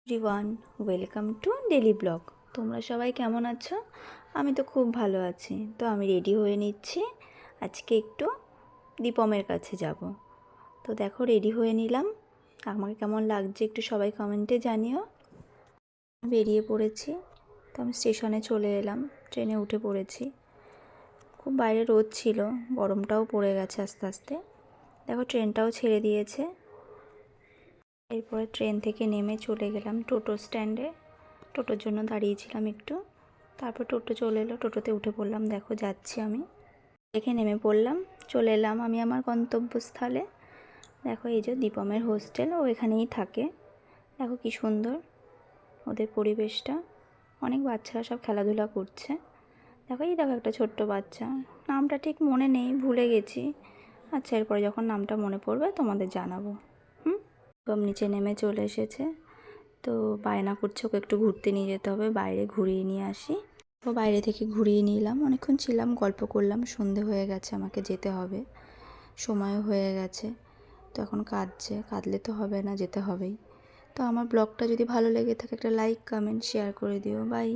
Everyone, welcome to daily blog. তোমরা সবাই কেমন আছো? আমি তো খুব ভালো আছি। তো আমি রেডি হয়ে নিচ্ছি, আজকে একটু দীপমের কাছে যাব। তো দেখো রেডি হয়ে নিলাম, আমাকে কেমন লাগছে একটু সবাই কমেন্টে জানিও। বেরিয়ে পড়েছি, তো আমি স্টেশনে চলে এলাম, ট্রেনে উঠে পড়েছি। খুব বাইরে রোদ ছিল, গরমটাও পড়ে গেছে আস্তে আস্তে। দেখো ট্রেনটাও ছেড়ে দিয়েছে। এরপরে ট্রেন থেকে নেমে চলে গেলাম টোটো স্ট্যান্ডে, টোটোর জন্য দাঁড়িয়েছিলাম একটু। তারপর টোটো চলে এলো, টোটোতে উঠে পড়লাম। দেখো যাচ্ছি আমি, দেখে নেমে পড়লাম, চলে এলাম আমি আমার গন্তব্যস্থলে। দেখো এই যে দীপমের হোস্টেল, ও এখানেই থাকে। দেখো কি সুন্দর ওদের পরিবেশটা, অনেক বাচ্চারা সব খেলাধুলা করছে। দেখো এই দেখো একটা ছোট্ট বাচ্চা, নামটা ঠিক মনে নেই, ভুলে গেছি। আচ্ছা এরপরে যখন নামটা মনে পড়বে তোমাদের জানাবো। দীপম নিচে নেমে চলে এসেছে, তো বায়না করছে ওকে একটু ঘুরতে নিয়ে যেতে হবে, বাইরে ঘুরিয়ে নিয়ে আসি। তো বাইরে থেকে ঘুরিয়ে নিলাম, অনেকক্ষণ ছিলাম, গল্প করলাম। সন্ধে হয়ে গেছে, আমাকে যেতে হবে, সময়ও হয়ে গেছে। তো এখন কাঁদছে, কাঁদলে তো হবে না, যেতে হবেই। তো আমার ব্লগটা যদি ভালো লেগে থাকে একটা লাইক, কমেন্ট, শেয়ার করে দিও। বাই।